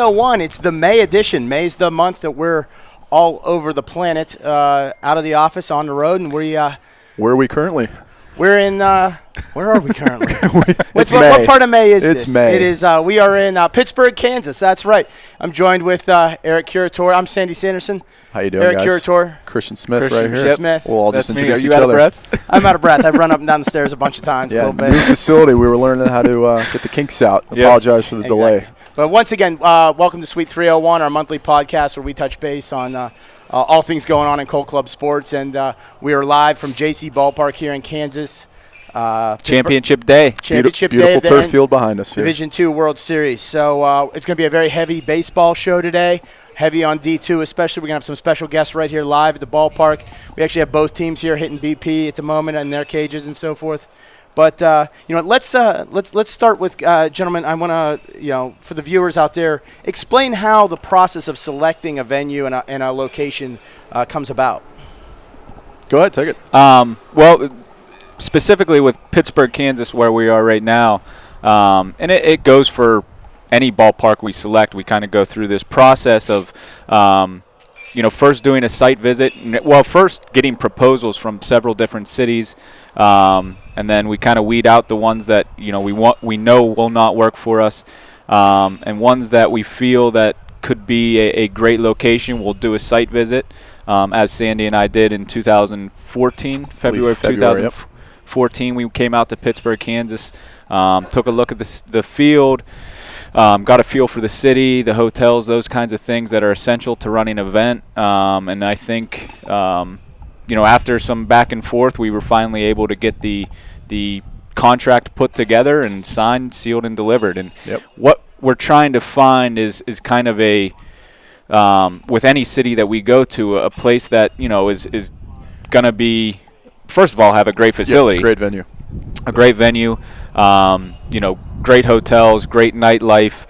301. It's the May edition. May's the month that we're all over the planet, out of the office, on the road, and where are we currently? We're in. Where are we currently? What part of May is this? It's May. It is. We are in Pittsburgh, Kansas. That's right. I'm joined with Eric Curator. I'm Sandy Sanderson. How you doing, Eric guys? Curator. Christian Smith Christian right here. Smith. We'll all just introduce each other. Are you other. out of breath? I'm out of breath. I've run up and down the stairs a bunch of times. Yeah, a little bit. new facility. We were learning how to get the kinks out. Apologize for the delay. But once again, welcome to Suite 301, our monthly podcast where we touch base on all things going on in Colt Club sports. And we are live from JC Ballpark here in Kansas. Championship Day. Beautiful turf field behind us here. Division II World Series. So it's going to be a very heavy baseball show today, heavy on D2 especially. We're going to have some special guests right here live at the ballpark. We actually have both teams here hitting BP at the moment in their cages and so forth. But let's start with gentlemen. I want to for the viewers out there, explain how the process of selecting a venue and a location comes about. Go ahead, take it. Well, specifically with Pittsburgh, Kansas, where we are right now, and it goes for any ballpark we select. We kind of go through this process of, first doing a site visit. Well, first getting proposals from several different cities, and then we kind of weed out the ones that we know will not work for us, and ones that we feel that could be a great location. We'll do a site visit, as Sandy and I did in 2014, February of 2014. We came out to Pittsburgh, Kansas, took a look at the field. Got a feel for the city, the hotels, those kinds of things that are essential to running an event. And I think, after some back and forth, we were finally able to get the contract put together and signed, sealed, and delivered. And what we're trying to find is kind of a, with any city that we go to, a place that, is going to be, first of all, have a great facility. Great venue. A great venue. Great hotels, great nightlife.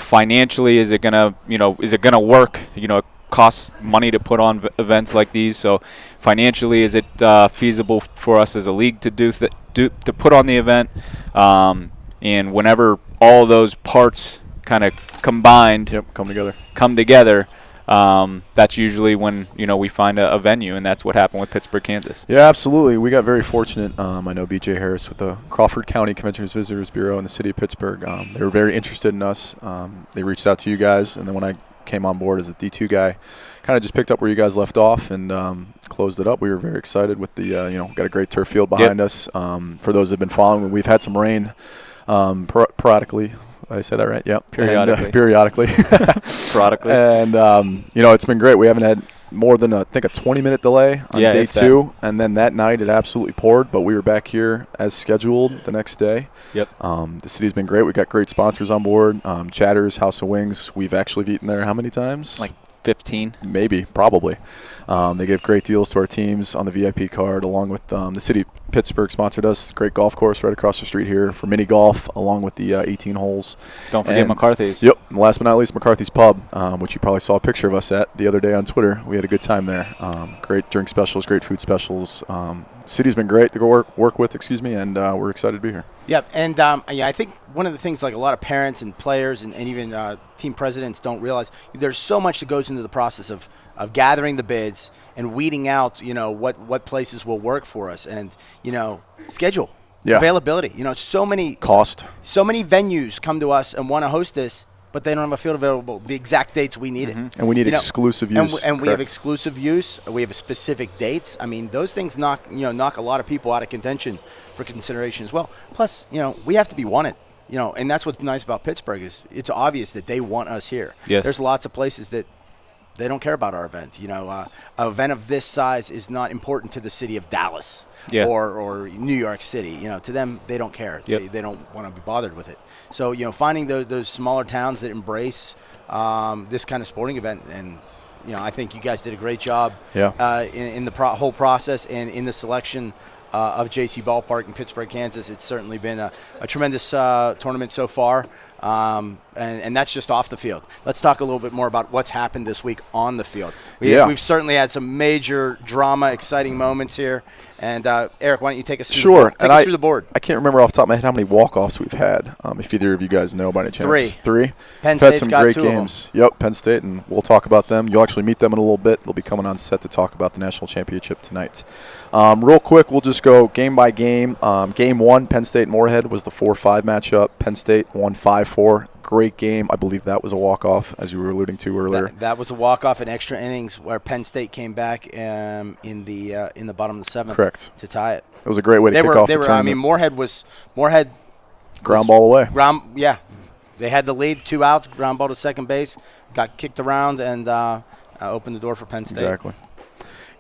Financially, is it gonna work? It costs money to put on events like these. So, financially, is it feasible for us as a league to to put on the event? And whenever all those parts kind of combined, come together. That's usually when we find a venue, and that's what happened with Pittsburgh, Kansas. Yeah, absolutely. We got very fortunate. I know B.J. Harris with the Crawford County Convention Visitors Bureau in the city of Pittsburgh. They were very interested in us. They reached out to you guys, and then when I came on board as a D2 guy, kind of just picked up where you guys left off and closed it up. We were very excited with the got a great turf field behind us. For those that have been following, we've had some rain periodically. Did I say that right? Yeah. Periodically. Sporadically. And, it's been great. We haven't had more than, I think, a 20-minute delay on day two. And then that night it absolutely poured, but we were back here as scheduled the next day. Yep. The city's been great. We've got great sponsors on board. Chatter's, House of Wings. We've actually eaten there how many times? Like 15. Maybe, probably. They give great deals to our teams on the VIP card, along with the city of Pittsburgh sponsored us. Great golf course right across the street here for mini golf, along with the 18 holes. Don't forget McCarthy's. Yep. And last but not least, McCarthy's Pub, which you probably saw a picture of us at the other day on Twitter. We had a good time there. Great drink specials, great food specials. City's been great to go work with, and we're excited to be here. Yep, and I think one of the things like a lot of parents and players and even team presidents don't realize, there's so much that goes into the process of gathering the bids and weeding out, what places will work for us, and schedule, availability. So many venues come to us and want to host this, but they don't have a field available the exact dates we need it. And we need exclusive use. And we have exclusive use. We have specific dates. I mean, those things knock a lot of people out of contention for consideration as well. Plus, we have to be wanted. And that's what's nice about Pittsburgh is it's obvious that they want us here. Yes. There's lots of places that they don't care about our event. An event of this size is not important to the city of Dallas or New York City. To them, they don't care. Yep. They don't want to be bothered with it. So, finding those smaller towns that embrace this kind of sporting event, and I think you guys did a great job in the whole process and in the selection of JC Ballpark in Pittsburgh, Kansas. It's certainly been a tremendous tournament so far. And that's just off the field. Let's talk a little bit more about what's happened this week on the field. We've certainly had some major drama, exciting moments here. And Eric, why don't you take us through the board? Take us through the board. I can't remember off the top of my head how many walk-offs we've had, if either of you guys know by any chance. Three. Penn We've had State's some got great 2 of games. Yep, Penn State, and we'll talk about them. You'll actually meet them in a little bit. They'll be coming on set to talk about the national championship tonight. Real quick, we'll just go game by game. Game 1, Penn State-Moorhead was the 4-5 matchup. Penn State won 5-4. Great game. I believe that was a walk-off, as you were alluding to earlier. That was a walk-off in extra innings where Penn State came back in the bottom of the 7th. Correct. To tie it. It was a great way to kick off the tournament. I mean, Moorhead ground ball away. Yeah. They had the lead, 2 outs, ground ball to second base, got kicked around, and opened the door for Penn State. Exactly.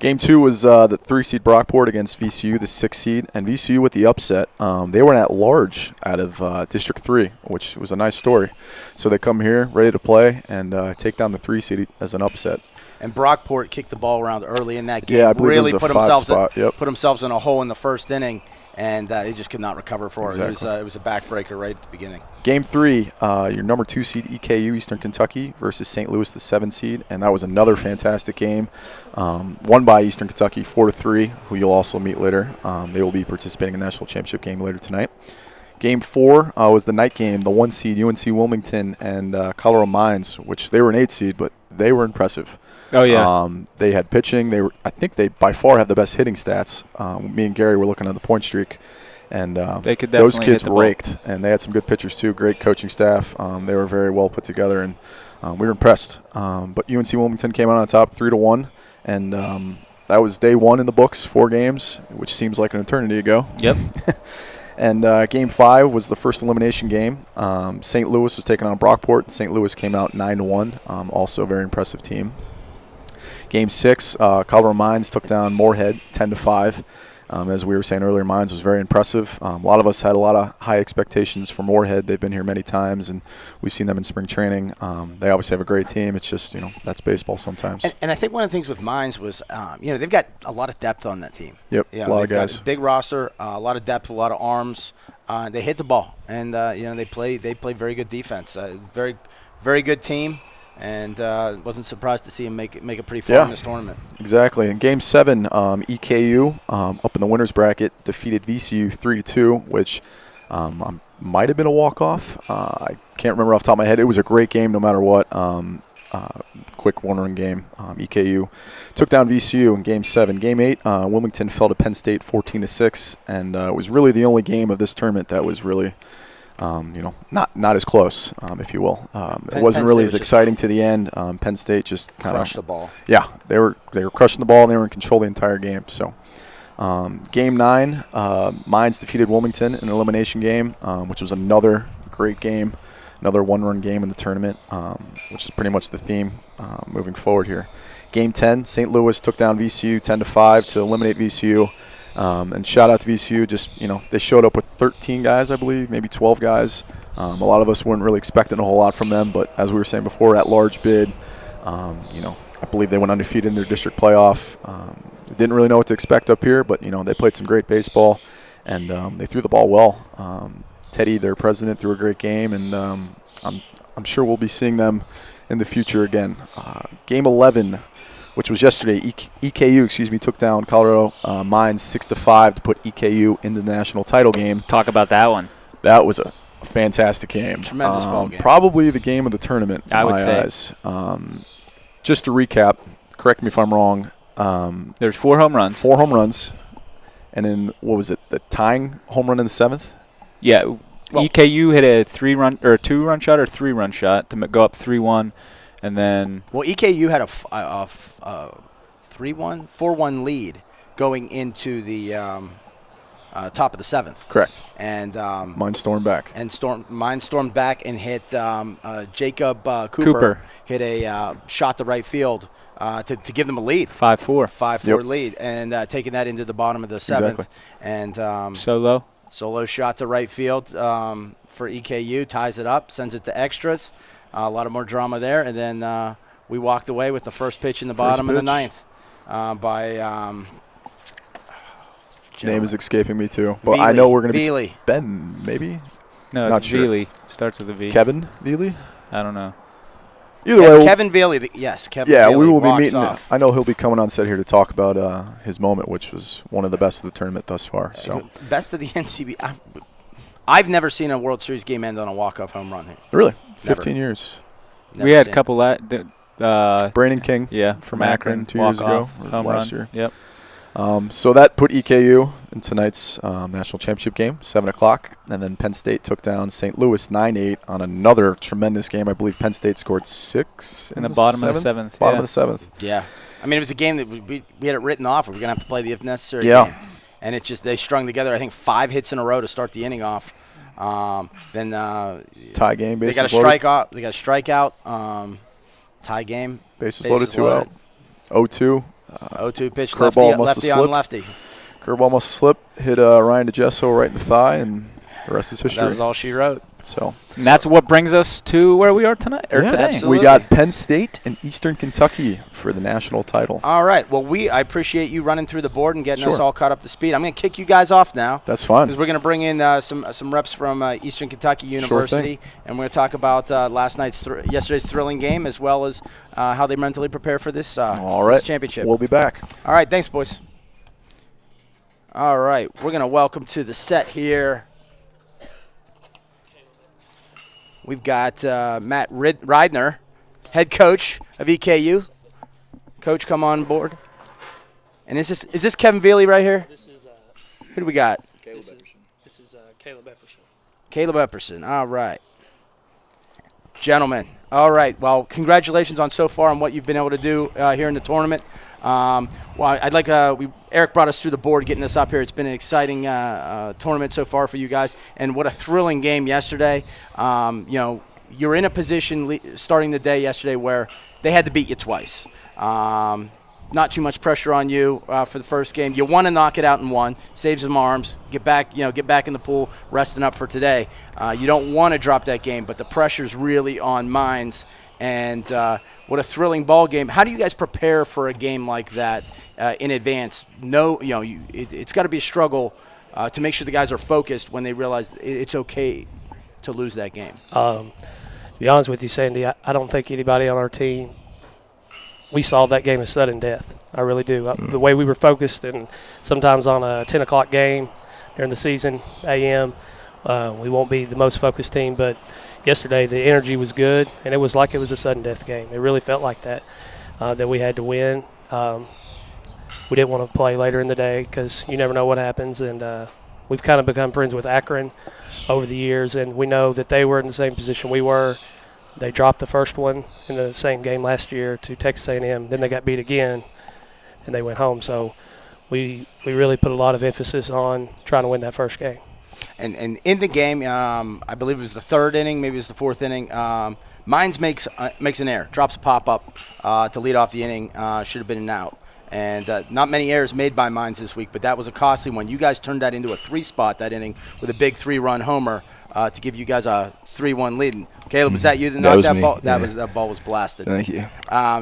Game 2 was the 3-seed Brockport against VCU, the 6-seed, and VCU with the upset. They were at large out of District 3, which was a nice story. So they come here ready to play and take down the 3-seed as an upset. And Brockport kicked the ball around early in that game. Yeah, I believe really it was a put themselves in a hole in the first inning, and they just could not recover for it. Exactly. It was a backbreaker right at the beginning. Game 3, your number 2 seed EKU, Eastern Kentucky, versus St. Louis, the 7 seed, and that was another fantastic game. Won by Eastern Kentucky 4-3, who you'll also meet later. They will be participating in the national championship game later tonight. Game 4 was the night game, the 1 seed UNC Wilmington and Colorado Mines, which they were an 8 seed, but they were impressive. Oh, yeah. They had pitching. I think they by far have the best hitting stats. Me and Gary were looking at the point streak, and they could those definitely kids hit the ball. raked, and they had some good pitchers too. Great coaching staff. They were very well put together, and we were impressed. But UNC Wilmington came out on top 3-1, and that was day 1 in the books, 4 games, which seems like an eternity ago. Yep. And Game 5 was the first elimination game. St. Louis was taking on Brockport. St. Louis came out 9-1. Also a very impressive team. Game 6, Colorado Mines took down Moorhead 10-5. As we were saying earlier, Mines was very impressive. A lot of us had a lot of high expectations for Moorhead. They've been here many times, and we've seen them in spring training. They obviously have a great team. It's just, that's baseball sometimes. And I think one of the things with Mines was, they've got a lot of depth on that team. Yep, a lot of guys. Big roster, a lot of depth, a lot of arms. They hit the ball, and they play very good defense. Very, very good team. And wasn't surprised to see him make it pretty far in this tournament. Exactly. In Game 7, EKU up in the winners bracket defeated VCU 3-2, which might have been a walk-off. I can't remember off the top of my head. It was a great game no matter what. Quick one-run game. EKU took down VCU in Game 7. Game 8, Wilmington fell to Penn State 14-6, and it was really the only game of this tournament that was really not as close, if you will. It wasn't really as exciting to the end. Penn State just kind of crushed the ball. Yeah, they were crushing the ball, and they were in control the entire game. So, Game 9, Mines defeated Wilmington in an elimination game, which was another great game, another one-run game in the tournament, which is pretty much the theme moving forward here. Game 10, St. Louis took down VCU 10-5 to eliminate VCU. And shout out to VCU, just, they showed up with 13 guys, I believe, maybe 12 guys. A lot of us weren't really expecting a whole lot from them, but as we were saying before, at large bid, I believe they went undefeated in their district playoff. Didn't really know what to expect up here, but, they played some great baseball, and they threw the ball well. Teddy, their president, threw a great game, and I'm sure we'll be seeing them in the future again. Game 11, which was yesterday, EKU, took down Colorado Mines 6-5 to put EKU in the national title game. Talk about that one. That was a fantastic game. Tremendous ball game. Probably the game of the tournament, in my eyes. Just to recap, correct me if I'm wrong. There's 4 home runs. 4 home runs. And then, what was it, the tying home run in the 7th? Yeah. Well, EKU hit a 2-run shot or 3-run shot to go up 3-1. And then EKU had a 3-1, 4-1 lead going into the top of the 7th. Correct. And Mine stormed back. Mine stormed back and hit Jacob Cooper hit a shot to right field to give them a lead. 5-4. 5-4 lead, and taking that into the bottom of the 7th. Exactly. And Solo shot to right field for EKU, ties it up, sends it to extras. A lot of more drama there, and then we walked away with the first pitch in the bottom of the 9th by name is escaping me too, but I know we're going to be Ben, maybe No, Not it's sure. Veely. It starts with a V. Kevin Veely? I don't know. Either way, Kevin Veely. Yes, Kevin yeah, Veely we will be walks meeting. off. I know he'll be coming on set here to talk about his moment, which was one of the best of the tournament thus far. So Best of the NCBA. I've never seen a World Series game end on a walk-off home run here. really, 15 years. We had a seen it. couple Brandon King, yeah, from Akron 2 years ago, walk-off, or home last run. year. Yep. So that put EKU in tonight's national championship game, 7 o'clock. And then Penn State took down St. Louis 9-8 on another tremendous game. I believe Penn State scored 6 In the bottom of the seventh. Bottom yeah. of the seventh. Yeah. I mean, it was a game that we had it written off. We were going to have to play the if necessary game. And it just, they strung together, I think, 5 hits in a row to start the inning off. Then Tie game, they bases got a loaded. strikeout. They got a strikeout. Tie game. Bases loaded, 2 out. 0-2. 0-2 pitch, Curveball must lefty have on slipped. lefty. Curveball must have slipped. Hit Ryan DeGesso right in the thigh, and the rest is history. That was all she wrote. So And that's what brings us to where we are tonight or today. absolutely. we got Penn State and Eastern Kentucky for the national title. All right. Well, I appreciate you running through the board and getting us Sure. all caught up to speed. I'm going to kick you guys off now. That's fun. Because we're going to bring in some reps from Eastern Kentucky University, and we're going to talk about yesterday's thrilling game as well as how they mentally prepare for this, All right. this championship. We'll be back. All right, thanks, boys. All right, we're going to welcome to the set here. We've got Matt Reidner, head coach of EKU. Coach, come on board. And is this Kevin Veely right here? This is Who do we got? this is Caleb Epperson. Caleb Epperson. All right. Gentlemen. All right. Well, congratulations on so far on what you've been able to do here in the tournament. Well, I'd like Eric brought us through the board getting us up here. It's been an exciting tournament so far for you guys, and what a thrilling game yesterday. You're in a position starting the day yesterday where they had to beat you twice. Not too much pressure on you for the first game. You want to knock it out in one, save some arms, get back in the pool, resting up for today. You don't want to drop that game, but the pressure's really on Mines. And what a thrilling ball game. How do you guys prepare for a game like that in advance? It's got to be a struggle to make sure the guys are focused when they realize it's okay to lose that game. To be honest with you, Sandy, I don't think anybody on our team, we saw that game as sudden death. I really do. The way we were focused, and sometimes on a 10 o'clock game during the season, a.m., we won't be the most focused team, but yesterday the energy was good, and it was like it was a sudden death game. It really felt like that we had to win. We didn't want to play later in the day because you never know what happens, and we've kind of become friends with Akron over the years, and we know that they were in the same position we were. They dropped the first one in the same game last year to Texas A&M. Then they got beat again, and they went home. So we really put a lot of emphasis on trying to win that first game. And in the game, I believe it was the third inning, maybe it was the fourth inning. Mines makes an error, drops a pop-up to lead off the inning. Should have been an out. And not many errors made by Mines this week, but that was a costly one. You guys turned that into a 3-spot that inning with a big 3-run homer to give you guys a 3-1 lead. Caleb, was that you that knocked that ball? Yeah. That ball was blasted. Thank you.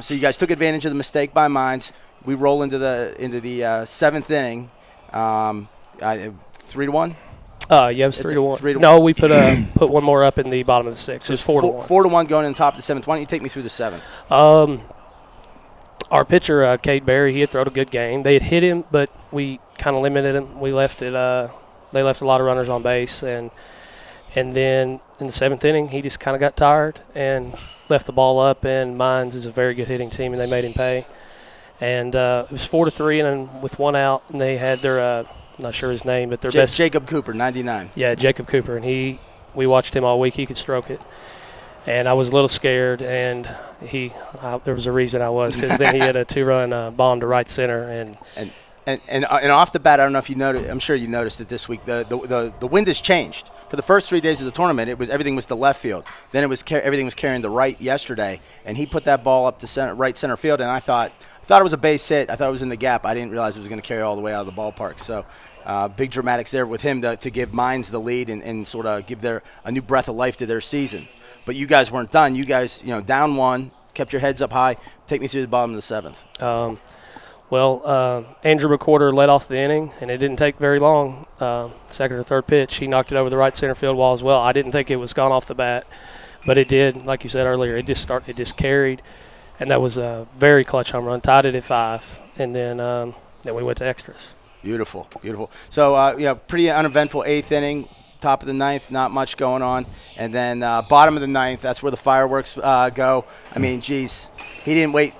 So you guys took advantage of the mistake by Mines. We roll into the seventh inning, 3-1. Yeah, it was 3-1. 3-1. No, we put one more up in the bottom of the sixth. It was 4-1. 4-1 going in the top of the seventh. Why don't you take me through the seventh? Our pitcher, Cade Berry, he had thrown a good game. They had hit him, but we kind of limited him. We left it. They left a lot of runners on base, and then in the seventh inning, he just kind of got tired and left the ball up. And Mines is a very good hitting team, and they made him pay. And it was 4-3, and then with one out, and they had their I'm not sure his name, but their best Jacob Cooper, 99. Yeah, Jacob Cooper, and we watched him all week. He could stroke it. And I was a little scared, and there was a reason I was, because then he had a 2-run bomb to right center, and off the bat, I don't know if you noticed. I'm sure you noticed it this week. The wind has changed. For the first 3 days of the tournament, everything was to left field. Then everything was carrying the right yesterday, and he put that ball up to right center field, and I thought it was a base hit. I thought it was in the gap. I didn't realize it was going to carry all the way out of the ballpark. So. Big dramatics there with him to give Mines the lead and sort of give a new breath of life to their season. But you guys weren't done. You guys, down one, kept your heads up high. Take me through the bottom of the seventh. Well, Andrew Recorder led off the inning, and it didn't take very long. Second or third pitch, he knocked it over the right center field wall as well. I didn't think it was gone off the bat, but it did. Like you said earlier, it just carried, and that was a very clutch home run. Tied it at 5, and then we went to extras. Beautiful, beautiful. So, pretty uneventful 8th inning. Top of the 9th, not much going on, and then bottom of the 9th, that's where the fireworks go. I mean, geez, he didn't wait.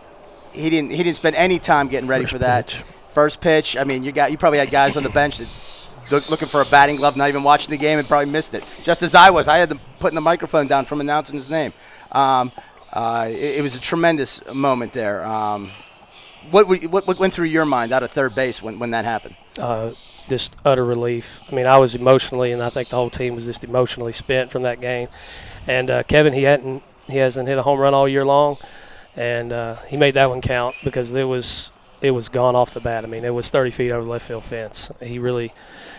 He didn't spend any time getting ready for that. First pitch. I mean, you probably had guys on the bench that looking for a batting glove, not even watching the game, and probably missed it. Just as I was, I had them putting the microphone down from announcing his name. It was a tremendous moment there. What went through your mind out of third base when that happened? Just utter relief. I mean, I was emotionally, and I think the whole team was just emotionally spent from that game. And Kevin, he hasn't hit a home run all year long. And he made that one count because it was gone off the bat. I mean, it was 30 feet over the left field fence. He really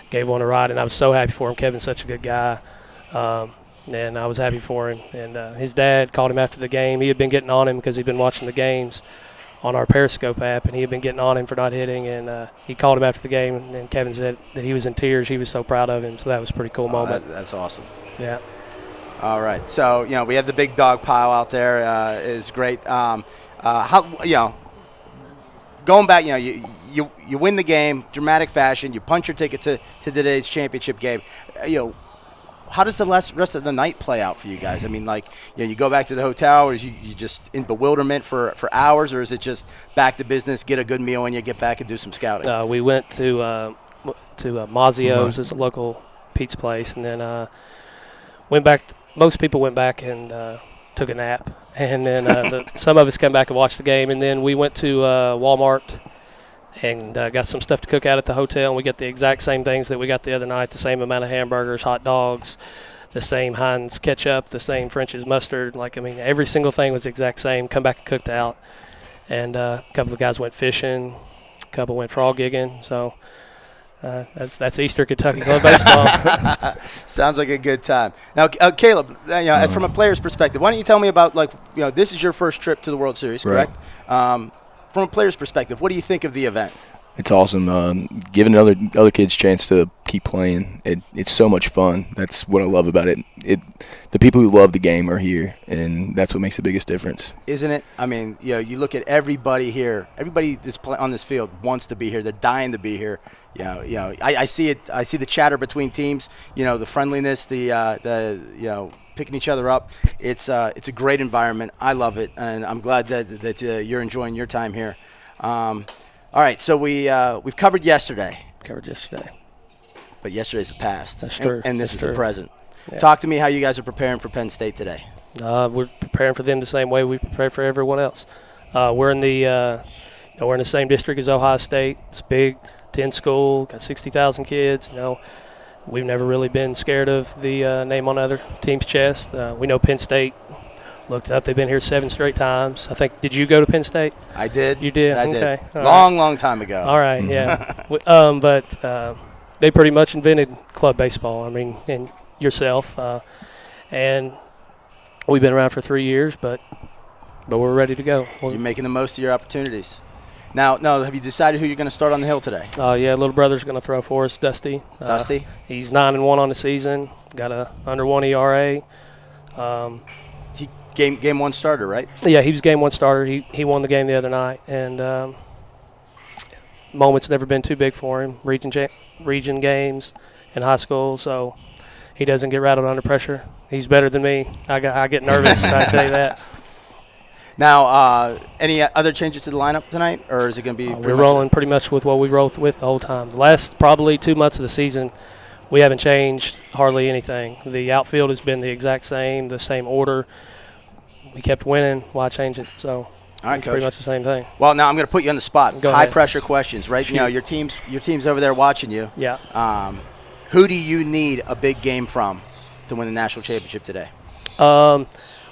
gave one a ride, and I was so happy for him. Kevin's such a good guy, and I was happy for him. And his dad called him after the game. He had been getting on him because he'd been watching the games on our Periscope app, and he had been getting on him for not hitting. And he called him after the game, and Kevin said that he was in tears. He was so proud of him, so that was a pretty cool moment. That's awesome. Yeah. All right, so we have the big dog pile out there. Is great. How going back, you win the game, dramatic fashion. You punch your ticket to today's championship game. How does the rest of the night play out for you guys? I mean, you go back to the hotel, or you just in bewilderment for hours, or is it just back to business, get a good meal, and you get back and do some scouting? We went to Mazzio's, it's a local pizza place, and then went back. Most people went back and took a nap, and then some of us came back and watched the game, and then we went to Walmart and got some stuff to cook out at the hotel, and we got the exact same things that we got the other night, the same amount of hamburgers, hot dogs, the same Heinz ketchup, the same French's mustard. Every single thing was the exact same. Come back and cooked out, and a couple of guys went fishing, a couple went frog gigging, so that's Eastern Kentucky Club baseball. Sounds like a good time. Now, Caleb, from a player's perspective, why don't you tell me about this is your first trip to the World Series, correct? Right. From a player's perspective, what do you think of the event? It's awesome. Giving other kids a chance to keep playing. It's so much fun. That's what I love about it. The people who love the game are here, and that's what makes the biggest difference. Isn't it? I mean, you look at everybody here. Everybody that's on this field wants to be here. They're dying to be here. I see it. I see the chatter between teams. The friendliness, the picking each other up. It's a great environment. I love it, and I'm glad that you're enjoying your time here. All right, so we've covered yesterday. But yesterday's the past. That's true. And this is the present. Yeah. Talk to me how you guys are preparing for Penn State today. We're preparing for them the same way we prepare for everyone else. We're in the same district as Ohio State. It's a Big Ten school, got 60,000 kids. We've never really been scared of the name on other teams' chest. We know Penn State. Looked up. They've been here 7 straight times. I think. Did you go to Penn State? I did. You did. I okay. did. Long time ago. All right. Yeah. But they pretty much invented club baseball. I mean, and yourself, and we've been around for 3 years, but we're ready to go. You're making the most of your opportunities. Now, have you decided who you're going to start on the hill today? Yeah, little brother's going to throw for us, Dusty. Dusty. He's 9-1 on the season. Got a under 1 ERA. He game one starter, right? Yeah, he was game 1 starter. He won the game the other night, and moment's never been too big for him. Region games in high school, so he doesn't get rattled under pressure. He's better than me. I get nervous. I tell you that. Now, any other changes to the lineup tonight, or is it going to be? We're rolling pretty much with what we've rolled with the whole time. The last probably 2 months of the season, we haven't changed hardly anything. The outfield has been the exact same, the same order. We kept winning. Why change it? So all right, it's Coach. pretty much the same thing. Well, now I'm going to put you on the spot. Go High ahead. pressure questions, right? Shoot. Your team's over there watching you. Yeah. Who do you need a big game from to win the national championship today?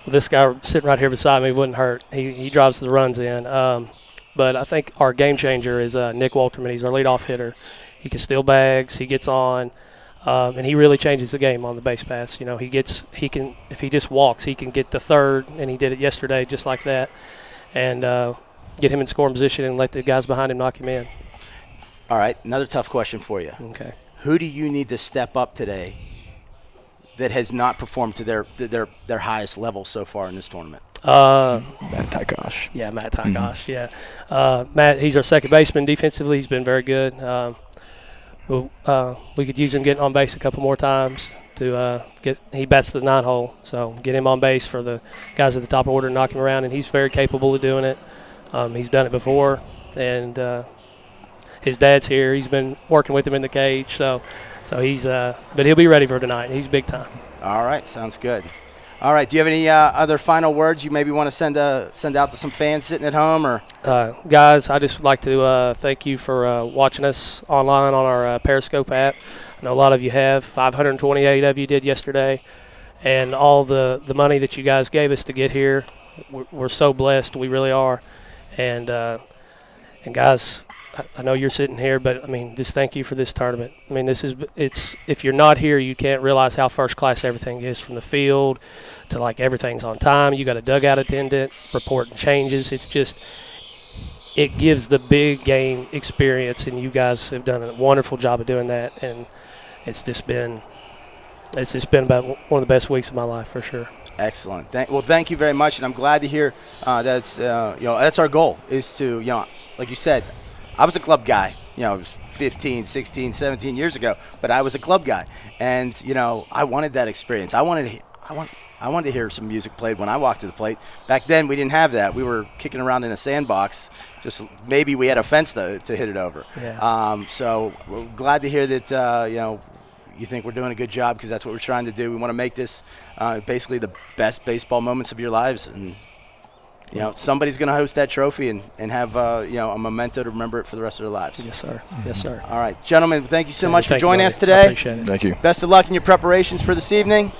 This guy sitting right here beside me wouldn't hurt. He drives the runs in. But I think our game changer is Nick Walterman. He's our leadoff hitter. He can steal bags. He gets on, and he really changes the game on the base paths. He can if he just walks, he can get the third, and he did it yesterday just like that. And get him in scoring position and let the guys behind him knock him in. All right, another tough question for you. Okay. Who do you need to step up today that has not performed to their highest level so far in this tournament? Matt Tykosh. Yeah, Matt Tykosh. Yeah, Matt. He's our second baseman. Defensively, he's been very good. We could use him getting on base a couple more times to get. He bats the 9 hole, so get him on base for the guys at the top order and knock him around. And he's very capable of doing it. He's done it before, and his dad's here. He's been working with him in the cage, so he's. But he'll be ready for tonight. He's big time. All right, sounds good. All right, do you have any other final words you maybe want to send out to some fans sitting at home? Or guys, I just would like to thank you for watching us online on our Periscope app. I know a lot of you have. 528 of you did yesterday. And all the money that you guys gave us to get here, we're so blessed. We really are. And guys, I know you're sitting here, but, I mean, just thank you for this tournament. I mean, it's if you're not here, you can't realize how first class everything is, from the field to, like, everything's on time. You got a dugout attendant reporting changes. It's just – it gives the big game experience, and you guys have done a wonderful job of doing that. And it's just been about one of the best weeks of my life for sure. Excellent. Thank you very much, and I'm glad to hear that's our goal is to, like you said – I was a club guy, it was 15, 16, 17 years ago, but I was a club guy. And, I wanted that experience. I wanted to hear some music played when I walked to the plate. Back then, we didn't have that. We were kicking around in a sandbox. Just maybe we had a fence to hit it over. Yeah. So we're glad to hear that, you think we're doing a good job, because that's what we're trying to do. We want to make this basically the best baseball moments of your lives. And somebody's going to host that trophy and have a memento to remember it for the rest of their lives. Yes, sir. Yes, sir. All right, gentlemen, thank you so much for joining us today. I appreciate it. Thank you. Best of luck in your preparations for this evening.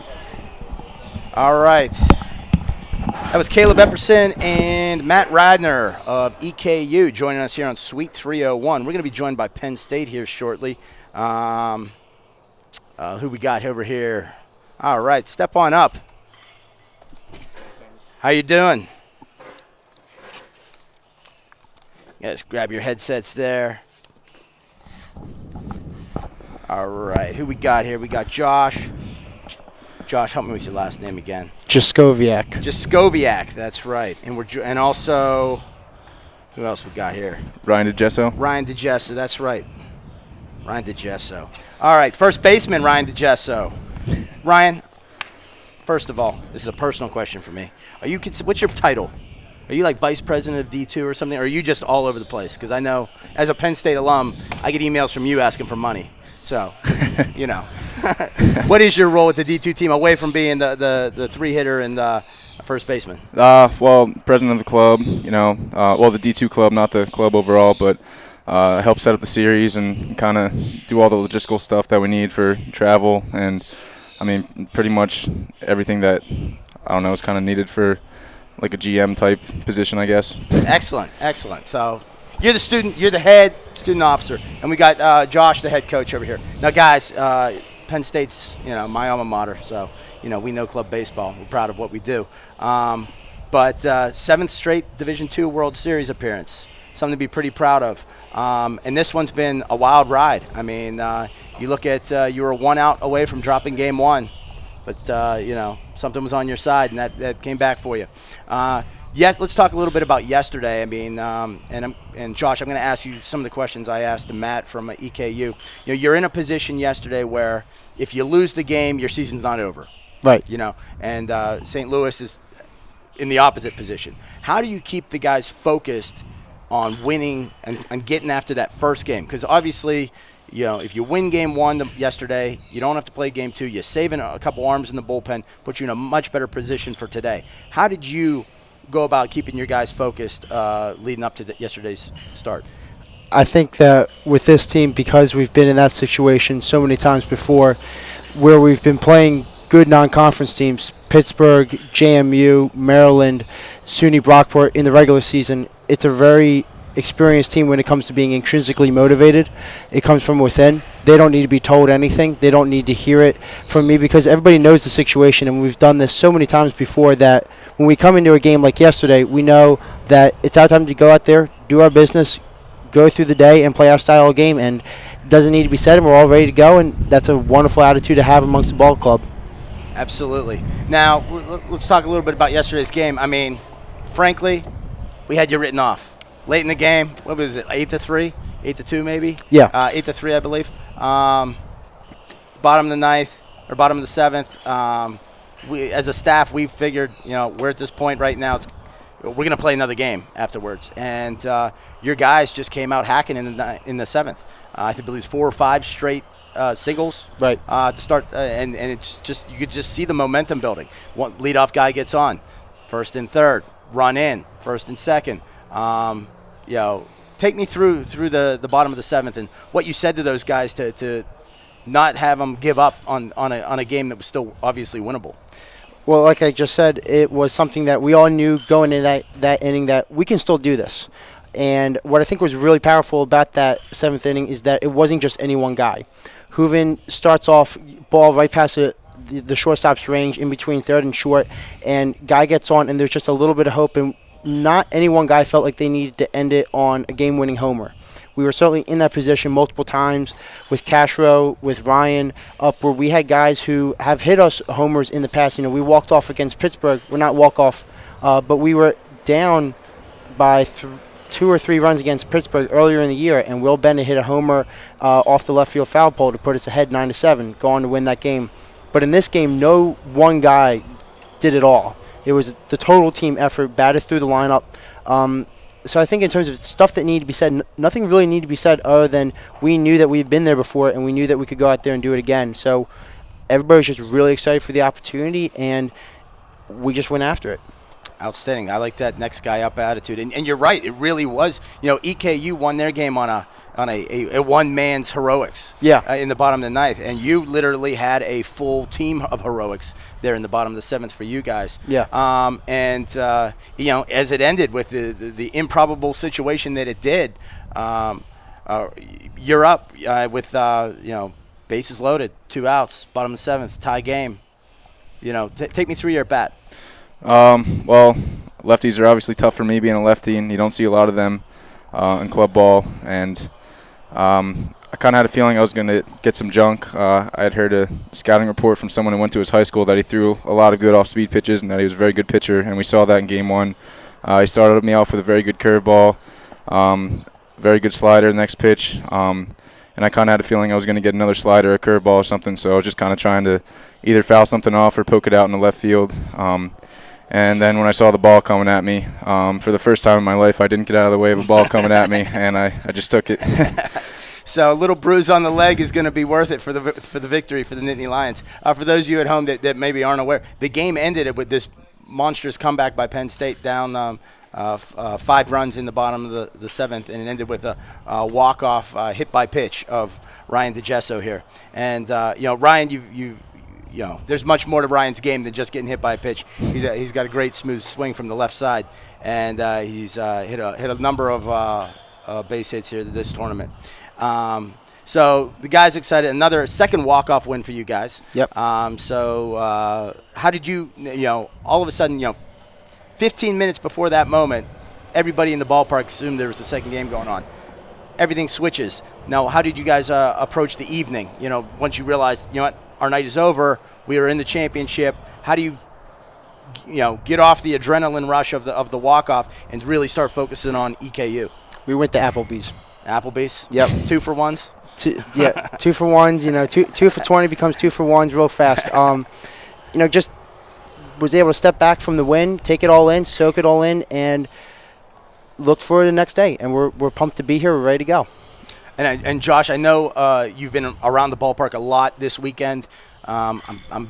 All right. That was Caleb Epperson and Matt Radner of EKU joining us here on Suite 301. We're going to be joined by Penn State here shortly. Who we got over here? All right, step on up. How you doing? Yeah, just grab your headsets there. All right, who we got here? We got Josh. Josh, help me with your last name again. Jaskoviak. That's right. And also, who else we got here? Ryan DeGesso. Ryan DeGesso, that's right. Ryan DeGesso. All right, first baseman Ryan DeGesso. Ryan, first of all, this is a personal question for me. What's your title? Are you like vice president of D2 or something, or are you just all over the place? Because I know, as a Penn State alum, I get emails from you asking for money. So, what is your role with the D2 team away from being the three-hitter and first baseman? Well, president of the club, the D2 club, not the club overall, but help set up the series and kind of do all the logistical stuff that we need for travel. And, I mean, pretty much everything that, is kind of needed for like a GM type position, I guess. Excellent. So you're the student, you're the head student officer, and we got Josh, the head coach over here. Now, guys, Penn State's, my alma mater, so, we know club baseball. We're proud of what we do. But 7th straight Division II World Series appearance, something to be pretty proud of. And this one's been a wild ride. I mean, you look at you were 1 out away from dropping game 1. But, something was on your side, and that came back for you. Let's talk a little bit about yesterday. I mean, and Josh, I'm going to ask you some of the questions I asked to Matt from EKU. You're in a position yesterday where if you lose the game, your season's not over. Right. And St. Louis is in the opposite position. How do you keep the guys focused on winning and getting after that first game? Because obviously – if you win game 1 yesterday, you don't have to play game 2. You're saving a couple arms in the bullpen, puts you in a much better position for today. How did you go about keeping your guys focused leading up to yesterday's start? I think that with this team, because we've been in that situation so many times before, where we've been playing good non-conference teams, Pittsburgh, JMU, Maryland, SUNY Brockport in the regular season, it's a very experienced team when it comes to being intrinsically motivated. It comes from within. They don't need to be told anything. They don't need to hear it from me, because everybody knows the situation, and we've done this so many times before that when we come into a game like yesterday, we know that it's our time to go out there, do our business, go through the day, and play our style of game. And it doesn't need to be said, and we're all ready to go, and that's a wonderful attitude to have amongst the ball club. Absolutely. Now, let's talk a little bit about yesterday's game. I mean, frankly, we had you written off. Late in the game, what was it, 8-3? 8-2 maybe? Yeah. 8-3, I believe. It's bottom of the ninth, or bottom of the seventh. We, as a staff, we figured, we're at this point right now. We're going to play another game afterwards. And your guys just came out hacking in the seventh. I think it was 4 or 5 straight singles, right, to start, and it's just, you could just see the momentum building. One leadoff guy gets on, first and third, run in, first and second. Take me through the bottom of the seventh and what you said to those guys to not have them give up on a game that was still obviously winnable. Well, like I just said, it was something that we all knew going into that inning that we can still do this. And what I think was really powerful about that seventh inning is that it wasn't just any one guy. Hooven starts off ball right past the shortstop's range in between third and short, and guy gets on, and there's just a little bit of hope, and not any one guy felt like they needed to end it on a game-winning homer. We were certainly in that position multiple times with Castro, with Ryan, up where we had guys who have hit us homers in the past. We walked off against Pittsburgh. We're not walk-off, but we were down by 2 or 3 runs against Pittsburgh earlier in the year, and Will Bennett hit a homer off the left field foul pole to put us ahead 9-7, go on to win that game. But in this game, no one guy did it all. It was the total team effort, batted through the lineup. So I think in terms of stuff that needed to be said, nothing really needed to be said other than we knew that we've been there before, and we knew that we could go out there and do it again. So everybody was just really excited for the opportunity, and we just went after it. Outstanding. I like that next guy up attitude. And you're right. It really was. EKU won their game on a one man's heroics. Yeah. In the bottom of the ninth, and you literally had a full team of heroics there in the bottom of the seventh for you guys. Yeah. As it ended with the improbable situation that it did, you're up with bases loaded, 2 outs, bottom of the seventh, tie game. Take me through your at bat. Well, lefties are obviously tough for me being a lefty, and you don't see a lot of them in club ball. And I kind of had a feeling I was going to get some junk. I had heard a scouting report from someone who went to his high school that he threw a lot of good off-speed pitches and that he was a very good pitcher, and we saw that in Game 1. He started me off with a very good curveball, very good slider next pitch, and I kind of had a feeling I was going to get another slider, a curveball or something, so I was just kind of trying to either foul something off or poke it out in the left field. And then when I saw the ball coming at me, for the first time in my life, I didn't get out of the way of a ball coming at me, and I just took it. So a little bruise on the leg is going to be worth it for the victory for the Nittany Lions. For those of you at home that maybe aren't aware, the game ended with this monstrous comeback by Penn State down 5 runs in the bottom of the seventh, and it ended with a walk-off hit by pitch of Ryan DeGesso here. And Ryan, there's much more to Ryan's game than just getting hit by a pitch. He's got a great smooth swing from the left side, and he's hit a number of base hits here this tournament. So the guys excited. Another second walk-off win for you guys. Yep. So how did you all of a sudden 15 minutes before that moment, everybody in the ballpark assumed there was a second game going on. Everything switches. Now, how did you guys approach the evening? Once you realized, what, our night is over, we are in the championship. How do you, get off the adrenaline rush of the walk-off and really start focusing on EKU? We went to Applebee's. Applebee's? Yep. 2 for 1s? 2 for 1s. 2 for 20 becomes 2 for 1s real fast. Just was able to step back from the win, take it all in, soak it all in, and look for the next day. And we're pumped to be here. We're ready to go. And Josh, I know you've been around the ballpark a lot this weekend. I'm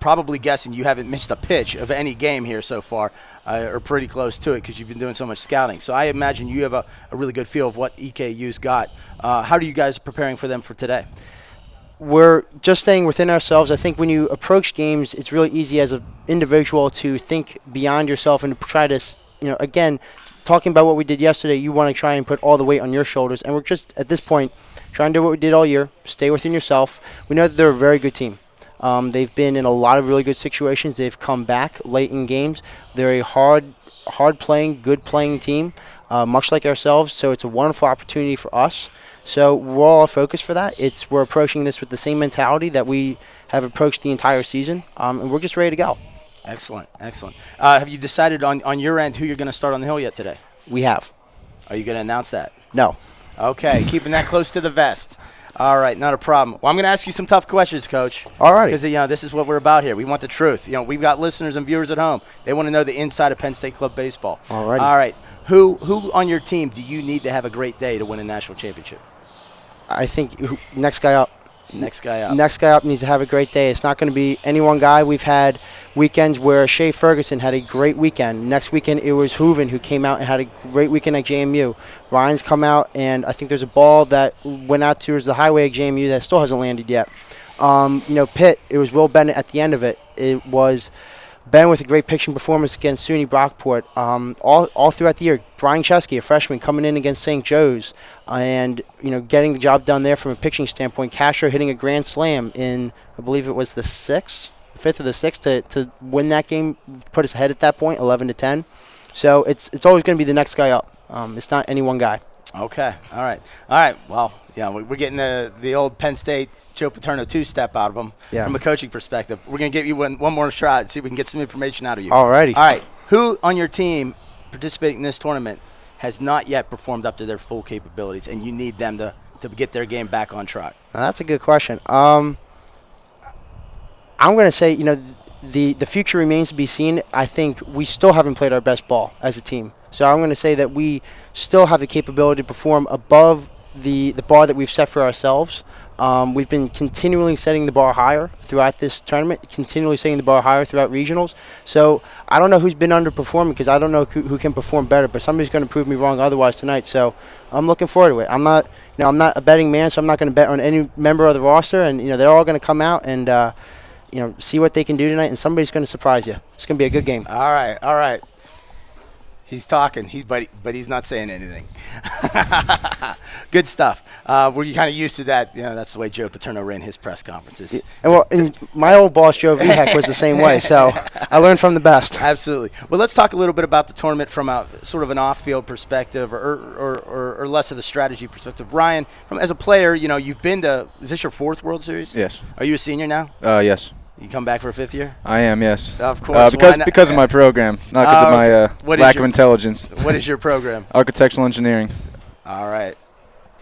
probably guessing you haven't missed a pitch of any game here so far, or pretty close to it because you've been doing so much scouting. So I imagine you have a really good feel of what EKU's got. How are you guys preparing for them for today? We're just staying within ourselves. I think when you approach games, it's really easy as an individual to think beyond yourself and to try to, again, talking about what we did yesterday, you want to try and put all the weight on your shoulders. And we're just, at this point, trying to do what we did all year, stay within yourself. We know that they're a very good team. They've been in a lot of really good situations. They've come back late in games. They're a hard hard-playing, good-playing team, much like ourselves. So it's a wonderful opportunity for us. So we're all focused for that. We're approaching this with the same mentality that we have approached the entire season, and we're just ready to go. Excellent, excellent. Have you decided on your end who you're going to start on the hill yet today? We have. Are you going to announce that? No. Okay, keeping that close to the vest. All right, not a problem. Well, I'm going to ask you some tough questions, Coach. All right. Because this is what we're about here. We want the truth. We've got listeners and viewers at home. They want to know the inside of Penn State Club baseball. All right. All right. Who on your team do you need to have a great day to win a national championship? I think next guy up. Next guy up. Next guy up needs to have a great day. It's not going to be any one guy. We've had weekends where Shea Ferguson had a great weekend. Next weekend it was Hooven who came out and had a great weekend at JMU. Ryan's come out, and I think there's a ball that went out towards the highway at JMU that still hasn't landed yet. Pitt, it was Will Bennett at the end of it. It was Ben with a great pitching performance against SUNY Brockport. All throughout the year, Brian Chesky, a freshman, coming in against St. Joe's and getting the job done there from a pitching standpoint. Castro hitting a grand slam in, I believe it was the fifth or the sixth to win that game, put us ahead at that point, 11-10. So it's always going to be the next guy up. It's not any one guy. Okay. All right. Well, we're getting the old Penn State Joe Paterno two-step out of him from a coaching perspective. We're going to give you one more shot and see if we can get some information out of you. All righty. All right. Who on your team participating in this tournament has not yet performed up to their full capabilities, and you need them to get their game back on track? Now, that's a good question. I'm going to say, the future remains to be seen. I think we still haven't played our best ball as a team. So I'm going to say that we still have the capability to perform above the bar that we've set for ourselves. We've been continually setting the bar higher throughout this tournament, continually setting the bar higher throughout regionals. So I don't know who's been underperforming because I don't know who can perform better, but somebody's going to prove me wrong otherwise tonight. So I'm looking forward to it. I'm not a betting man, so I'm not going to bet on any member of the roster. And they're all going to come out and see what they can do tonight, and somebody's going to surprise you. It's going to be a good game. All right. He's talking, but he's not saying anything. Good stuff. We're kind of used to that. That's the way Joe Paterno ran his press conferences. And my old boss, Joe Vihek, was the same way, so I learned from the best. Absolutely. Well, let's talk a little bit about the tournament from a sort of an off-field perspective or less of the strategy perspective. Ryan, as a player, you've been to – is this your fourth World Series? Yes. Are you a senior now? Yes. You come back for a fifth year? I am, yes. Of course. Because of my program, not because of my lack of intelligence. What is your program? Architectural engineering. All right.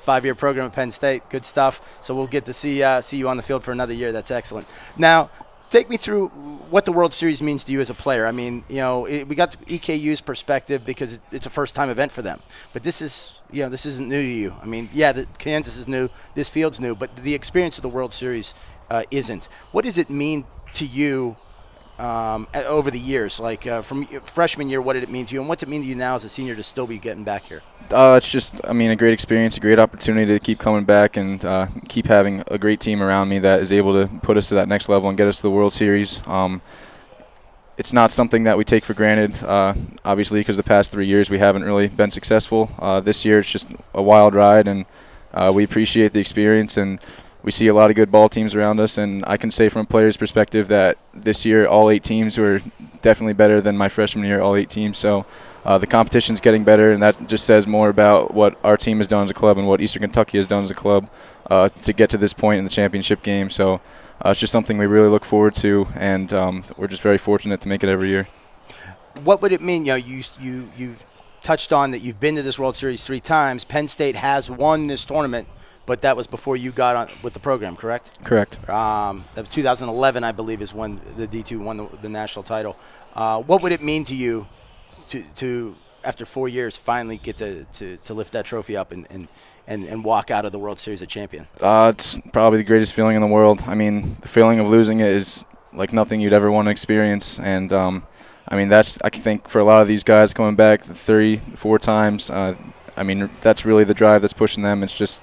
5-year program at Penn State. Good stuff. So we'll get to see you on the field for another year. That's excellent. Now, take me through what the World Series means to you as a player. I mean, we got the EKU's perspective because it's a first-time event for them. But this isn't new to you. I mean, Kansas is new. This field's new. But the experience of the World Series isn't. What does it mean to you over the years? Like from freshman year, what did it mean to you? And what's it mean to you now as a senior to still be getting back here? It's just, a great experience, a great opportunity to keep coming back and keep having a great team around me that is able to put us to that next level and get us to the World Series. It's not something that we take for granted, obviously, because the past 3 years we haven't really been successful. This year it's just a wild ride, and we appreciate the experience, and we see a lot of good ball teams around us, and I can say from a player's perspective that this year all 8 teams were definitely better than my freshman year, all 8 teams. So the competition's getting better, and that just says more about what our team has done as a club and what Eastern Kentucky has done as a club to get to this point in the championship game. So it's just something we really look forward to, and we're just very fortunate to make it every year. What would it mean? You touched on that you've been to this World Series 3 times. Penn State has won this tournament, but that was before you got on with the program, correct? Correct. That was 2011, I believe, is when the D2 won the national title. What would it mean to you to after 4 years, finally get to lift that trophy up and walk out of the World Series a champion? It's probably the greatest feeling in the world. The feeling of losing it is like nothing you'd ever want to experience. And, that's, I think, for a lot of these guys coming back 3-4 times, that's really the drive that's pushing them. It's just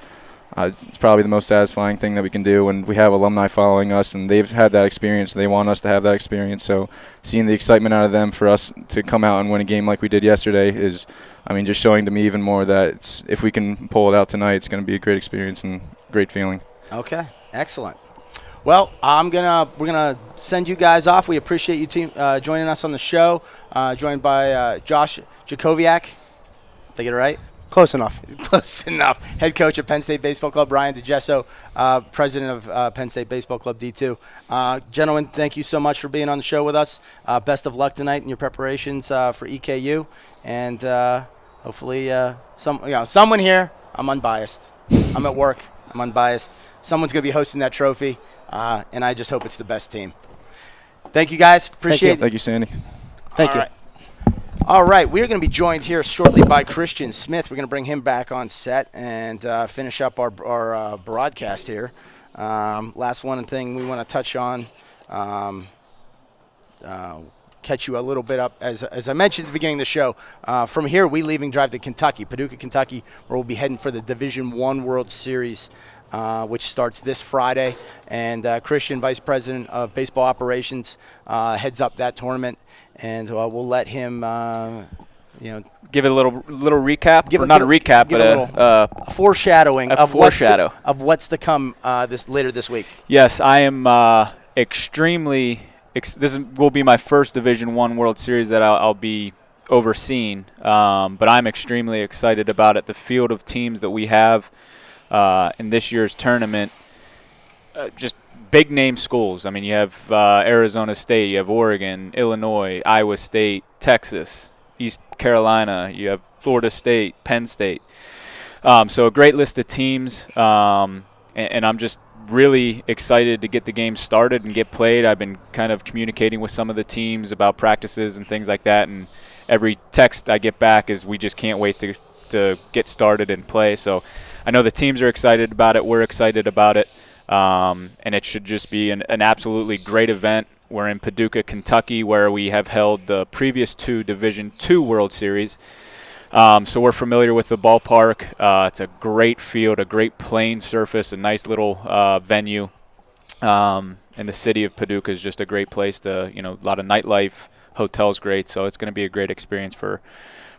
it's probably the most satisfying thing that we can do when we have alumni following us, and they've had that experience. They want us to have that experience. So seeing the excitement out of them for us to come out and win a game like we did yesterday is, just showing to me even more that if we can pull it out tonight, it's going to be a great experience and great feeling. Okay, excellent. Well, we're gonna send you guys off. We appreciate you team joining us on the show. Joined by Josh Jacoviak. Did I get it right? Close enough. Close enough. Head coach at Penn State Baseball Club, Ryan DeGesso, president of Penn State Baseball Club D2. Gentlemen, thank you so much for being on the show with us. Best of luck tonight in your preparations for EKU, and hopefully, someone here. I'm unbiased. I'm at work. I'm unbiased. Someone's going to be hosting that trophy, and I just hope it's the best team. Thank you, guys. Appreciate it. Thank you, Sandy. Thank you. Right. All right, we're going to be joined here shortly by Christian Smith. We're going to bring him back on set and finish up our broadcast here. Last one thing we want to touch on, catch you a little bit up. As I mentioned at the beginning of the show, from here we leave and drive to Kentucky, Paducah, Kentucky, where we'll be heading for the Division I World Series, which starts this Friday. And Christian, Vice President of Baseball Operations, heads up that tournament. And we'll let him, give it a little recap. Give not a recap, but a foreshadowing of what's to come later this week. Yes, I am extremely. This will be my first Division I World Series that I'll be overseeing, but I'm extremely excited about it. The field of teams that we have in this year's tournament, just big name schools. I mean, you have Arizona State, you have Oregon, Illinois, Iowa State, Texas, East Carolina, you have Florida State, Penn State. So a great list of teams, and I'm just really excited to get the game started and get played. I've been kind of communicating with some of the teams about practices and things like that, and every text I get back is we just can't wait to get started and play. So I know the teams are excited about it. We're excited about it. And it should just be an absolutely great event. We're in Paducah, Kentucky, where we have held the previous 2 Division II World Series. So we're familiar with the ballpark. It's a great field, a great playing surface, a nice little venue. And the city of Paducah is just a great place to, a lot of nightlife, hotels great. So it's going to be a great experience for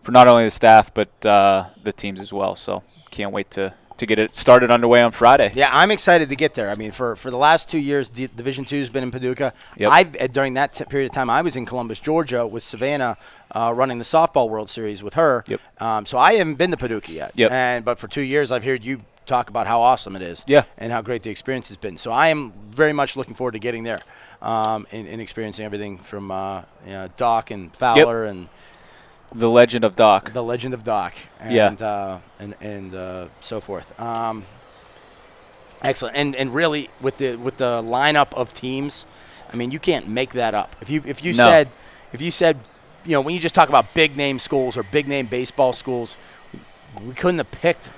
not only the staff, but the teams as well. So can't wait to get it started underway on Friday. Yeah, I'm excited to get there. I mean, for the last 2 years, Division II has been in Paducah. Yep. During that period of time, I was in Columbus, Georgia, with Savannah, running the softball World Series with her. Yep. So I haven't been to Paducah yet. Yep. But for 2 years, I've heard you talk about how awesome it is. Yeah. And how great the experience has been. So I am very much looking forward to getting there, and experiencing everything from Doc and Fowler and the legend of Doc. The legend of Doc. And, and so forth. Excellent. And really, with the lineup of teams, I mean, you can't make that up. If you said, when you just talk about big name schools or big name baseball schools, we couldn't have picked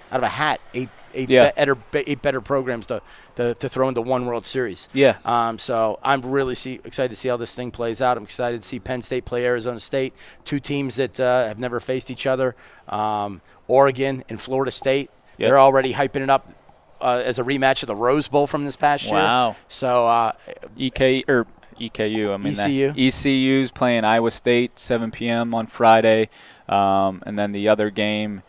out of a hat eight better programs to throw into one World Series. Yeah. So I'm really excited to see how this thing plays out. I'm excited to see Penn State play Arizona State, 2 teams that have never faced each other. Oregon and Florida State. Yep. They're already hyping it up as a rematch of the Rose Bowl from this past year. Wow. So EKU. ECU's playing Iowa State 7 p.m. on Friday, and then the other game.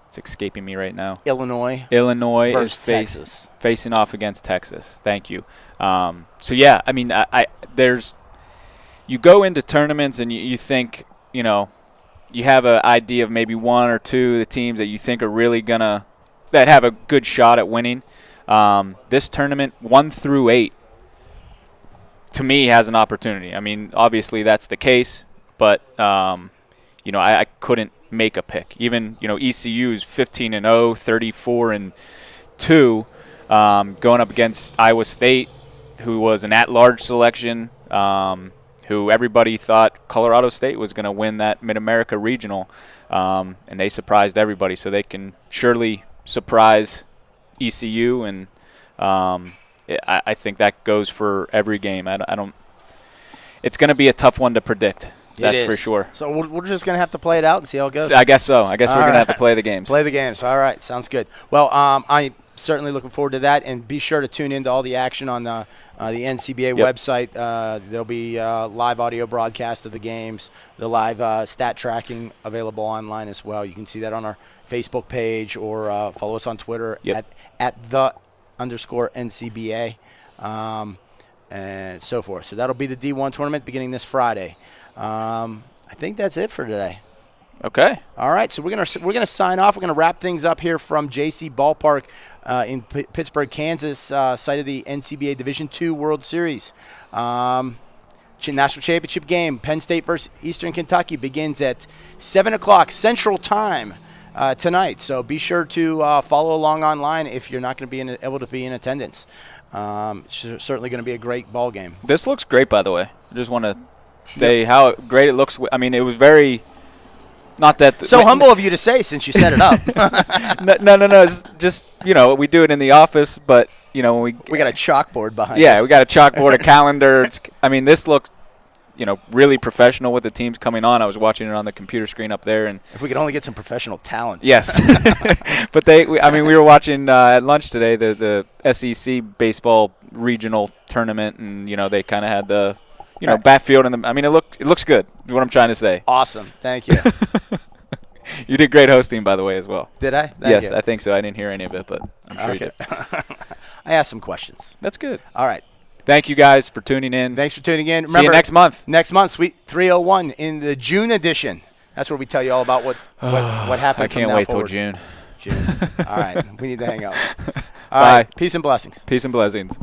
It's escaping me right now. Illinois is facing off against Texas. Thank you. So yeah, I mean, you go into tournaments and you think, you have an idea of maybe 1 or 2 of the teams that you think are really that have a good shot at winning. This tournament, 1 through 8, to me has an opportunity. I mean, obviously that's the case, but I couldn't make a pick. Even ECU's 15-0, 34-2, going up against Iowa State, who was an at-large selection, who everybody thought Colorado State was going to win that Mid-America Regional, and they surprised everybody. So they can surely surprise ECU, and I think that goes for every game. It's going to be a tough one to predict. That's for sure. So we're just going to have to play it out and see how it goes. I guess so. I guess we're going to have to play the games. Play the games. All right. Sounds good. Well, I'm certainly looking forward to that. And be sure to tune into all the action on the NCBA website. There'll be live audio broadcast of the games, the live stat tracking available online as well. You can see that on our Facebook page or follow us on Twitter at the NCBA, and so forth. So that'll be the D1 tournament beginning this Friday. I think that's it for today. Okay. All right, so we're gonna sign off. We're gonna wrap things up here from JC Ballpark in Pittsburgh, Kansas, site of the NCBA Division II World Series. National Championship game, Penn State versus Eastern Kentucky, begins at 7 o'clock Central Time tonight. So be sure to follow along online if you're not going to be able to be in attendance. It's certainly going to be a great ball game. This looks great, by the way. I just want to say how great it looks. I mean, it was very not that so humble of you to say since you set it up. No. It's just we do it in the office, but when we got a chalkboard behind us. Yeah, we got a chalkboard, a calendar. This looks really professional with the teams coming on. I was watching it on the computer screen up there, and if we could only get some professional talent. Yes, but we were watching at lunch today the SEC baseball regional tournament, and they kind of had the bat field, and it looks good. Is what I'm trying to say. Awesome, thank you. You did great hosting, by the way, as well. Did I? Yes, I think so. I didn't hear any of it, but I'm sure you did. I asked some questions. That's good. All right. Thank you guys for tuning in. Thanks for tuning in. See you next month. Next month, Sweet 301 in the June edition. That's where we tell you all about what happened. I can't wait till June. All right. We need to hang up. Bye. Peace and blessings. Peace and blessings.